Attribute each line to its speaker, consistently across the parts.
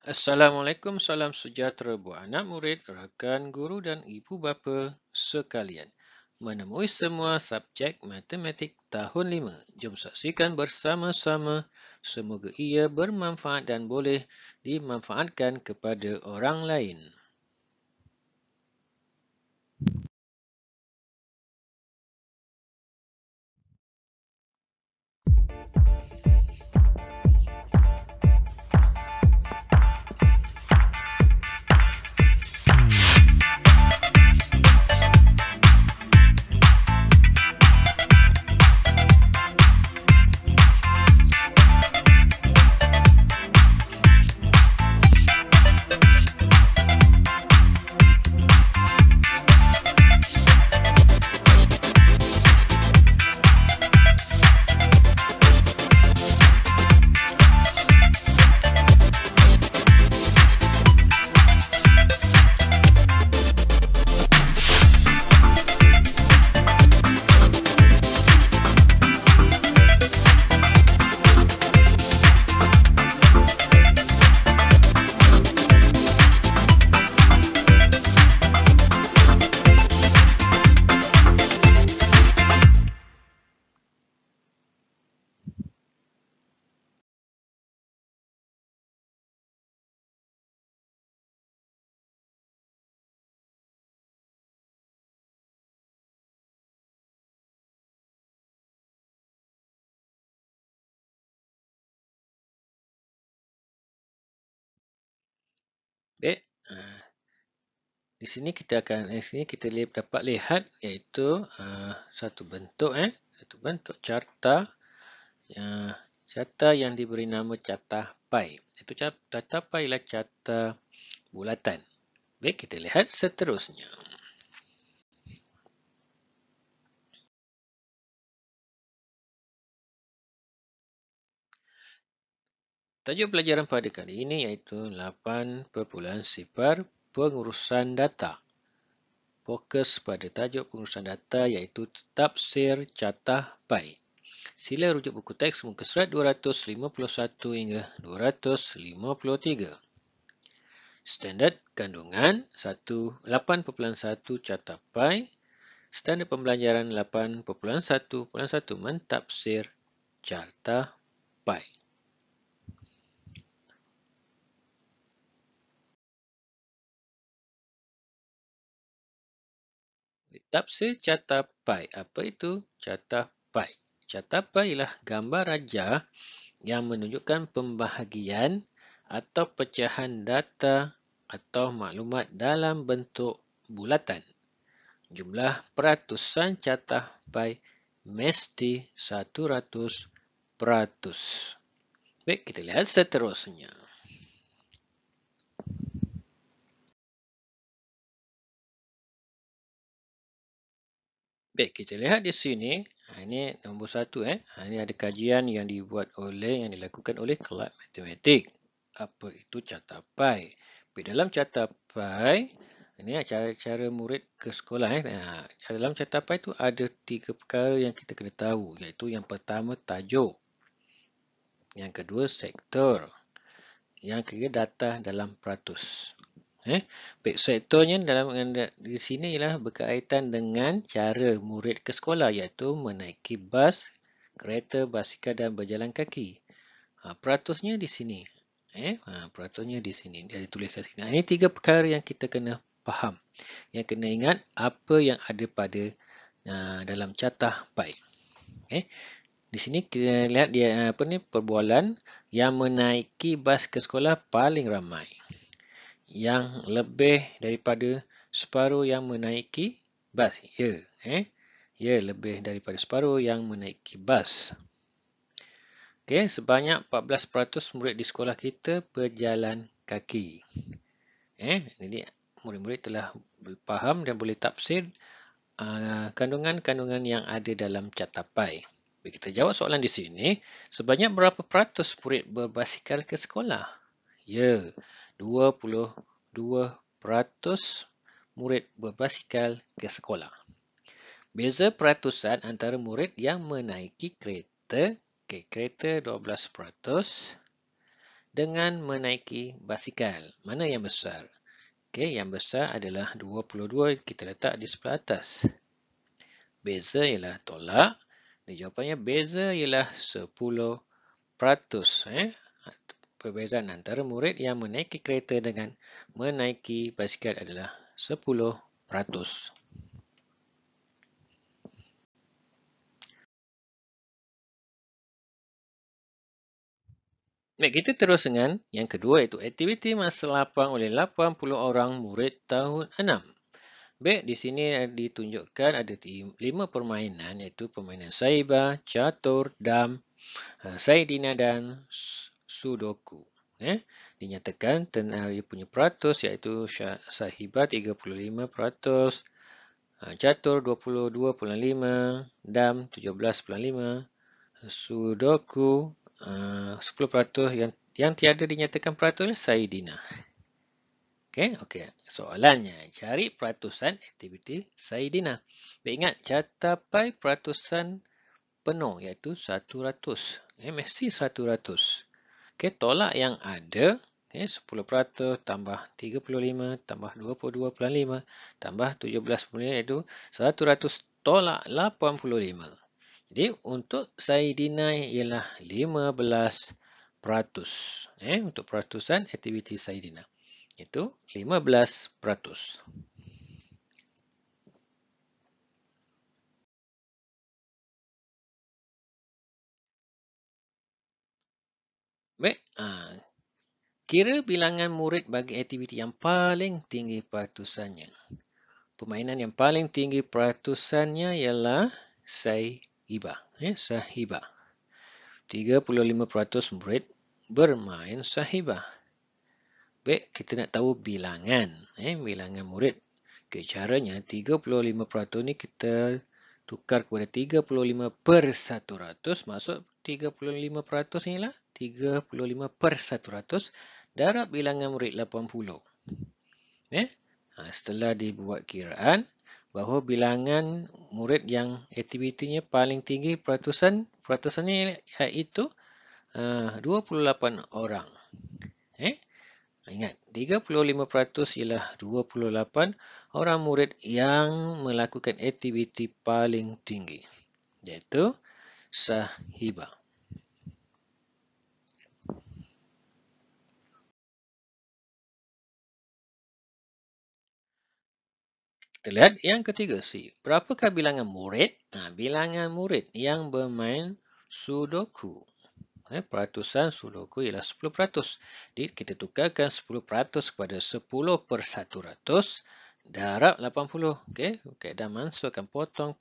Speaker 1: Assalamualaikum, salam sejahtera buat anak murid, rakan guru dan ibu bapa sekalian. Menemui semua subjek matematik tahun 5. Jom saksikan bersama-sama. Semoga ia bermanfaat dan boleh dimanfaatkan kepada orang lain. Baik, di sini kita dapat lihat iaitu satu bentuk carta. Carta yang diberi nama carta pi. Itu carta pi ialah carta bulatan. Baik, kita lihat seterusnya. Tajuk pelajaran pada kali ini iaitu 8.0 pengurusan data. Fokus pada tajuk pengurusan data iaitu tafsir carta pi. Sila rujuk buku teks muka surat 251 hingga 253. Standard kandungan 8.1 carta pi. Standard pembelajaran 8.1.1 mentafsir carta pi. Tafsir carta pi. Apa itu carta pi? Carta pi ialah gambar raja yang menunjukkan pembahagian atau pecahan data atau maklumat dalam bentuk bulatan. Jumlah peratusan carta pi mesti 100%. Baik, kita lihat seterusnya. Baik, kita lihat di sini. Ini nombor 1. Ini ada kajian yang dilakukan oleh kelab matematik. Apa itu carta pi? Dalam carta pi, ini cara murid ke sekolah. Dalam carta pi itu ada 3 perkara yang kita kena tahu. Iaitu yang pertama tajuk. Yang kedua sektor. Yang ketiga data dalam peratus. Baik, sektornya di sini ialah berkaitan dengan cara murid ke sekolah iaitu menaiki bas, kereta, basikal dan berjalan kaki. Peratusnya di sini. Peratusnya di sini. Dia dituliskan sini. Ini 3 perkara yang kita kena faham. Yang kena ingat apa yang ada pada dalam carta pi. Di sini kita lihat dia perbualan yang menaiki bas ke sekolah paling ramai. Yang lebih daripada separuh yang menaiki bas. Ya, lebih daripada separuh yang menaiki bas. Okey, sebanyak 14% murid di sekolah kita berjalan kaki. Jadi murid-murid telah faham dan boleh tafsir kandungan-kandungan yang ada dalam catapai. Kita jawab soalan di sini. Sebanyak berapa peratus murid berbasikal ke sekolah? Ya, 22% murid berbasikal ke sekolah. Beza peratusan antara murid yang menaiki kereta, kereta 12%, dengan menaiki basikal. Mana yang besar? Yang besar adalah 22, kita letak di sebelah atas. Beza ialah tolak. Jawapannya beza ialah 10%. Perbezaan antara murid yang menaiki kereta dengan menaiki basikal adalah 10%. Baik, kita terus dengan yang kedua, iaitu aktiviti masa lapang oleh 80 orang murid tahun 6. Baik, di sini ditunjukkan ada 5 permainan, iaitu permainan saiba, catur, dam, saidina dan sudoku. Dinyatakan ia punya peratus, iaitu sahiba 35%, catur 22.5%, dam 17.5%, sudoku 10%, yang tiada dinyatakan peratus saidina. Okey. Soalannya, cari peratusan aktiviti saidina. Ingat, catapai peratusan penuh iaitu 100. Mesti 100. Tolak yang ada, 10% tambah 35 tambah 22.5 tambah 17.5 iaitu 100, tolak 85. Jadi untuk saidina ialah 15%. Untuk peratusan aktiviti saidina itu 15%. Baik, kira bilangan murid bagi aktiviti yang paling tinggi peratusannya. Permainan yang paling tinggi peratusannya ialah saiba. Sahiba. 35% murid bermain sahiba. Baik, kita nak tahu bilangan. Bilangan murid. Caranya 35% ni kita tukar kepada 35/100. Maksud 35% ni lah 35/100 darab bilangan murid 80. Setelah dibuat kiraan bahawa bilangan murid yang aktivitinya paling tinggi peratusannya iaitu 28 orang. Ingat, 35% ialah 28 orang murid yang melakukan aktiviti paling tinggi, iaitu sahiba. Kita lihat yang ketiga, berapakah bilangan murid? Bilangan murid yang bermain sudoku. Peratusan sudoku ialah 10%. Jadi kita tukarkan 10% kepada 10/100 darab 80. Kaedah masukkan potong.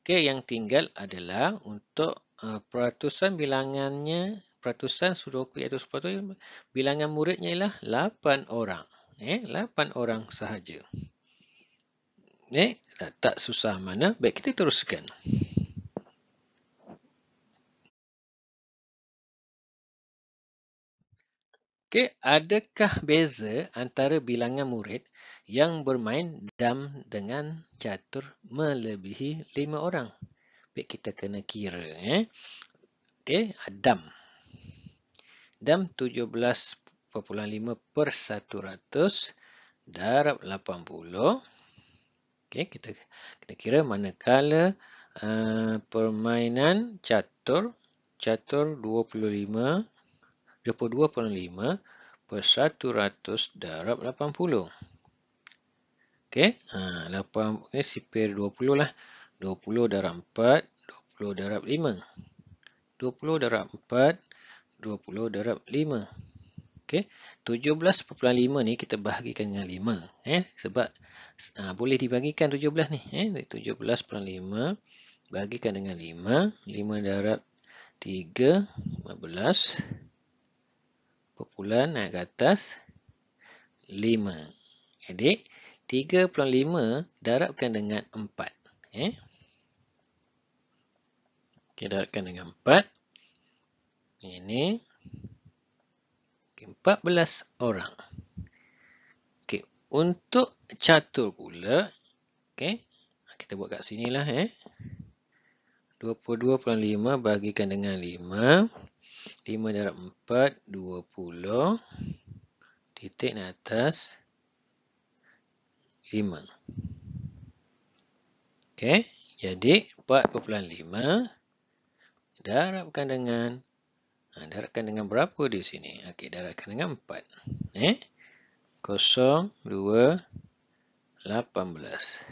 Speaker 1: Yang tinggal adalah untuk peratusan bilangannya, peratusan sudoku iaitu 10%, bilangan muridnya ialah 8 orang. 8 orang sahaja. Tak susah mana. Baik, kita teruskan. Adakah beza antara bilangan murid yang bermain dam dengan catur melebihi 5 orang? Baik, kita kena kira. Dam. Dam 17.5/100 darab 80. Kita kena kira manakala permainan catur 22.5 per 100 darab 80. 8 sipir 20 lah. 20 darab 4, 20 darab 5. 20 darab 4, 20 darab 5. 17.5 ni kita bahagikan dengan 5. Sebab boleh dibagikan 17 ni. 17.5 bahagikan dengan 5. 5 darab 3, 15. Populan naik ke atas 5. Jadi 3/5 darabkan dengan 4. Okey, darabkan dengan 4. Ini 14 orang. Okey, untuk catur pula, okey, kita buat kat sinilah 22/5 bagikan dengan 5. 5 darab 4, 20. Titik di atas 5. Okey, jadi 4/5 darabkan dengan berapa di sini? Okey, darabkan dengan 4. 0, 2, 18.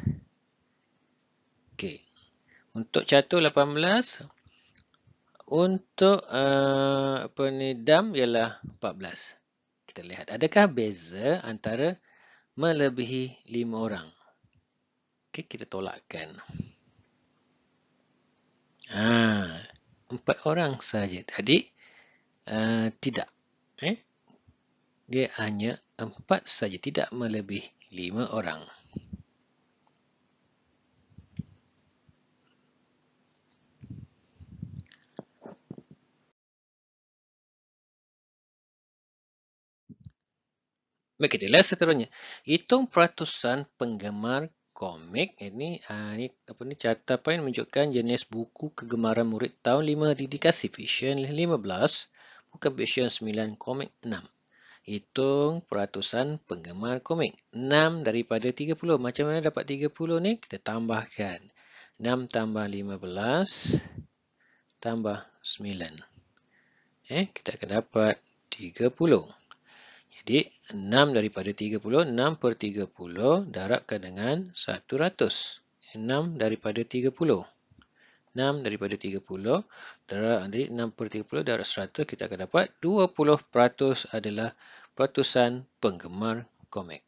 Speaker 1: Okey. Untuk catur 18, untuk dam ialah 14. Kita lihat adakah beza antara melebihi 5 orang. Okey, kita tolakkan. 4 orang saja. Tadi tidak. Dia hanya 4 saja, tidak melebihi 5 orang. Baik, kita lihat seterusnya. Hitung peratusan penggemar komik. Ini catapan menunjukkan jenis buku kegemaran murid tahun 5 dedikasi fiksyen 15, bukan fiksyen 9, komik 6. Hitung peratusan penggemar komik. 6 daripada 30. Macam mana dapat 30 ni? Kita tambahkan. 6 tambah 15 tambah 9. Kita akan dapat 30. Jadi 6 daripada 30, 6/30 darabkan dengan 100. 6 daripada 30. 6 daripada 30 darab 6/30 darab 100, kita akan dapat 20% adalah peratusan penggemar komik.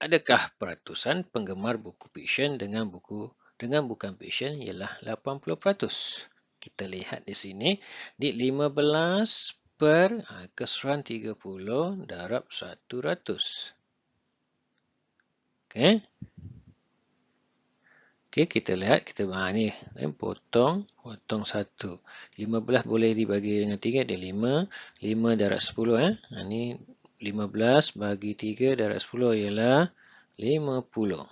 Speaker 1: Adakah peratusan penggemar buku fiksyen dengan bukan fiksyen ialah 80%? Kita lihat di sini di 15 per keseluruhan 30 darab 100. Okey. Okey, kita lihat ni potong 1. 15 boleh dibagi dengan 3 dia 5. 5 darab 10 ni 15 bagi 3 darab 10 ialah 50.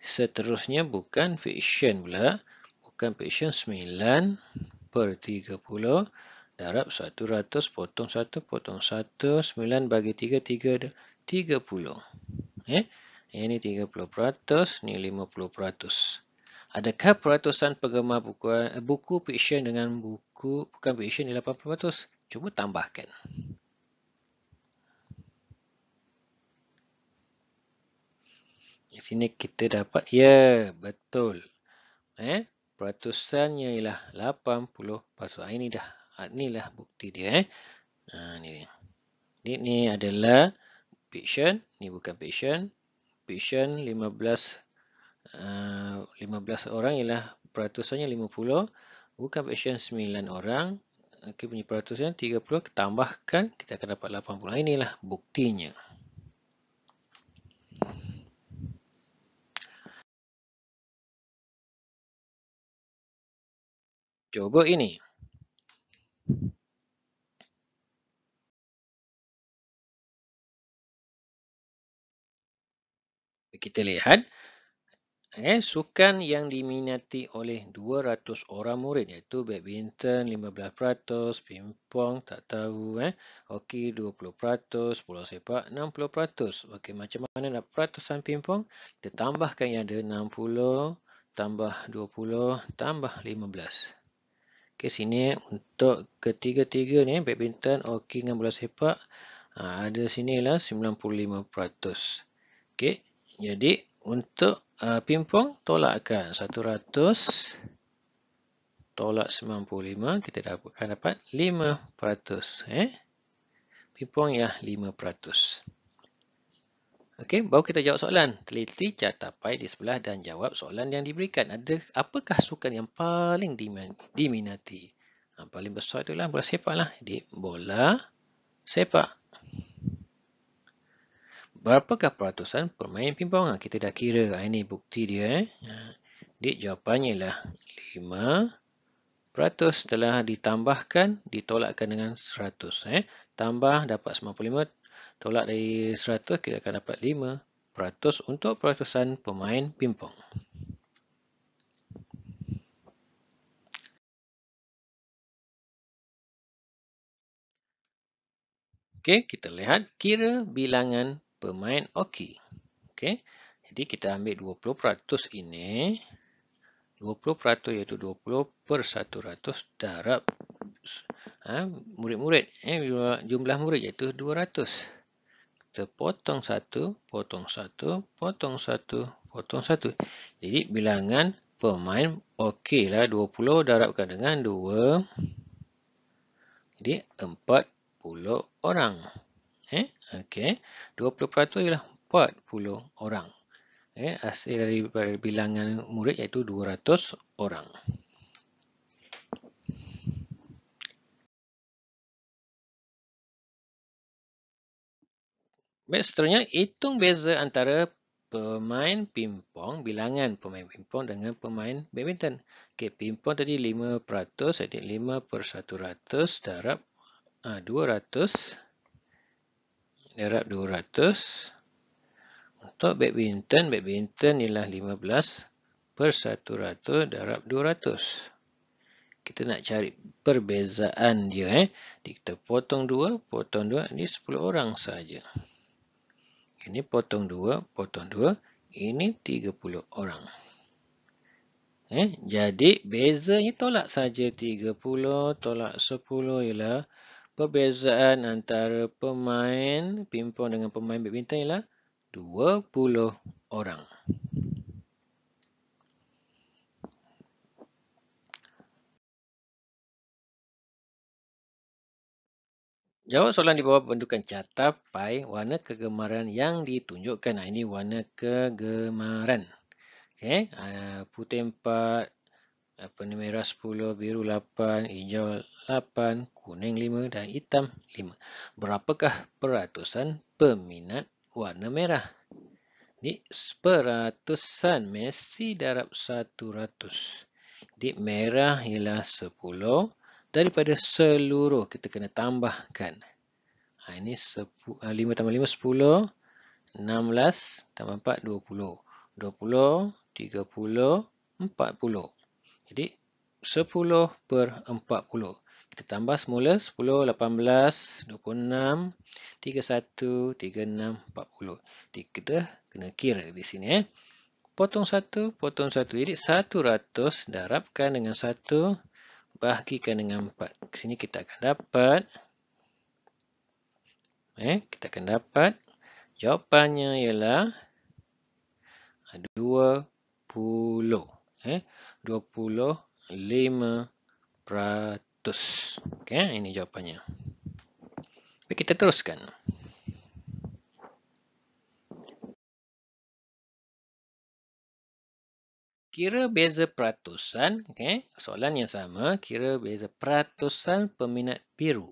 Speaker 1: Seterusnya bukan fiksyen pula. Bukan fiksyen 9/30 darab 100 potong 1 potong 1. 9 bagi 3 30. Ini 30%, ni 50%. Adakah peratusan penggemar buku fiksyen dengan buku bukan fiksyen ni 80%? Cuba tambahkan. Di sini kita dapat, ya, betul. Peratusannya ialah 80%. Inilah bukti dia. Ini adalah fiksyen, ni bukan fiksyen. Fiksyen 15 orang ialah peratusannya 50. Bukan fiksyen 9 orang. Okey, punya peratusannya 30. Tambahkan, kita akan dapat 80. Inilah buktinya. Cuba ini. Kita lihat. Sukan yang diminati oleh 200 orang murid, iaitu badminton 15%, pingpong tak tahu, hoki 20%, bola sepak 60%. Okey, macam mana nak peratusan pingpong? Kita tambahkan yang ada 60 tambah 20 tambah 15. Okey, sini untuk ketiga-tiga ni, badminton, hoki dengan bola sepak, ada sinilah 95%. Okey, jadi untuk pingpong tolakkan 100 tolak 95, kita akan dapat 5%. Pingpong ialah 5%. Okey, baru kita jawab soalan. Teliti capai di sebelah dan jawab soalan yang diberikan. Apakah sukan yang paling diminati? Paling besar itulah bola sepak lah. Jadi, bola sepak. Berapakah peratusan pemain pingpong? Kita dah kira. Ini bukti dia. Jadi, jawapannya ialah 5%. Setelah ditambahkan, ditolakkan dengan 100. Tambah dapat 95. Tolak dari 100, kita akan dapat 5% untuk peratusan pemain pingpong. Okey, kita lihat kira bilangan pemain hoki. Okey, jadi kita ambil 20% ini. 20% iaitu 20/100 darab murid-murid. Jumlah murid iaitu 200. Kita potong 1, potong 1, potong 1, potong 1. Jadi bilangan pemain okeylah 20 darabkan dengan 2. Jadi 40 orang. Okey. 20% ialah 40 orang. Hasil daripada bilangan murid iaitu 200 orang. Baik, seterusnya, hitung beza antara pemain pingpong, bilangan pemain pingpong dengan pemain badminton. Okey, pingpong tadi 5%, jadi 5/100 darab 200 darab 200. Untuk badminton ialah 15/100 darab 200. Kita nak cari perbezaan dia. Kita potong 2, ini 10 orang saja. Ini potong 2, ini 30 orang. Jadi bezanya tolak saja 30, tolak 10 ialah perbezaan antara pemain pingpong dengan pemain badminton ialah 20 orang. Jawab soalan di bawah bentukan capai warna kegemaran yang ditunjukkan. Ini warna kegemaran. Okey, putih 4, merah 10, biru 8, hijau 8, kuning 5 dan hitam 5. Berapakah peratusan peminat warna merah? Jadi peratusan mesti darab 100. Jadi merah ialah 10. Daripada seluruh kita kena tambahkan. Ini 5 tambah 5 10. 16 tambah 4 20. 20, 30, 40. Jadi 10/40. Kita tambah semula 10, 18, 26, 31, 36, 40. Jadi kita kena kira di sini. Potong 1, potong 1. Jadi 100 darabkan dengan 1, bahagikan dengan 4. Di sini kita akan dapat. Kita akan dapat jawapannya ialah 20. 25%. Okey, ini jawapannya. Baik, kita teruskan. Kira beza peratusan. Okey, soalan yang sama. Kira beza peratusan peminat biru.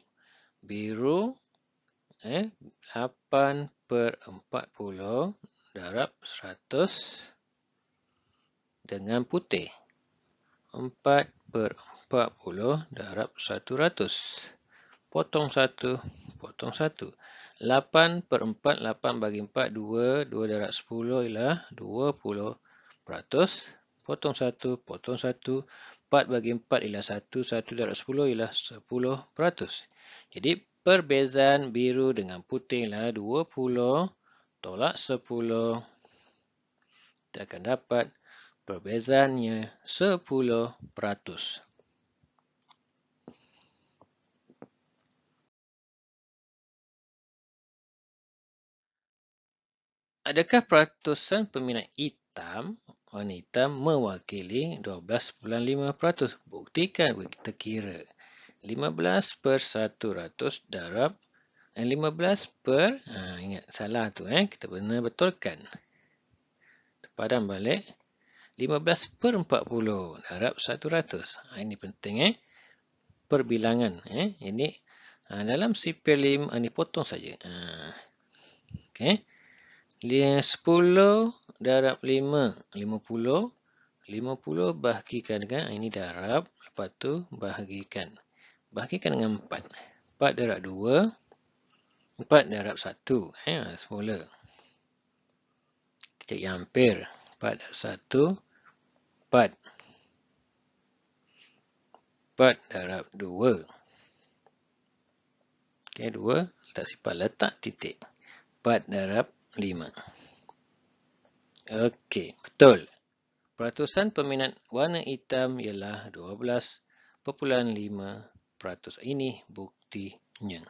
Speaker 1: Biru 8/40 darab 100 dengan putih 4/40 darab 100. Potong 1, potong 1. 8/4, 8 bagi 4, 2. 2 darab 10 ialah 20%. Potong 1, potong 1. 4 bagi 4 ialah 1. 1 darab 10 ialah 10%. Jadi perbezaan biru dengan putih ialah 20 tolak 10. Kita akan dapat perbezaannya 10%. Adakah peratusan peminat hitam, warna hitam mewakili 12.5%? Buktikan, kita kira. 15/100 darab 15 per, ingat salah tu, kita benar betulkan. Padam balik. 15 per 40 darab 100. Ini penting, perbilangan. Ini dalam sifar 5, ini potong saja. Okey. 10 darab 5, 50. 50 bahagikan dengan, ini darab, lepas tu bahagikan. Bahagikan dengan 4. 4 darab 2, 4 darab 1. Semula. Kita cari ampere. 4 darab 1, 4. 4 darab 2. Okey, 2. Letak sifar, letak titik. 4 darab 5. Okey, betul. Peratusan peminat warna hitam ialah 12.5%. Ini buktinya.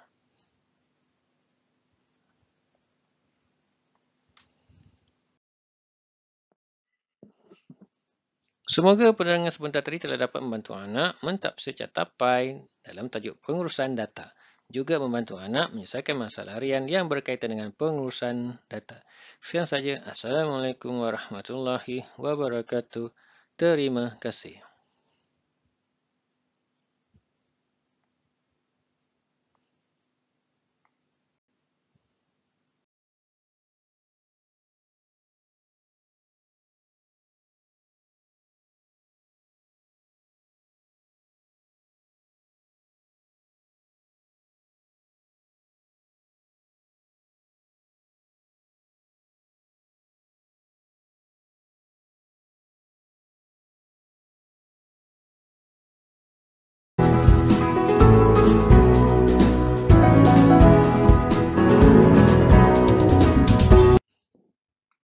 Speaker 1: Semoga penerangan sebentar tadi telah dapat membantu anak mentafsir catapai dalam tajuk pengurusan data. Juga membantu anak menyelesaikan masalah harian yang berkaitan dengan pengurusan data. Sekian saja. Assalamualaikum warahmatullahi wabarakatuh. Terima kasih.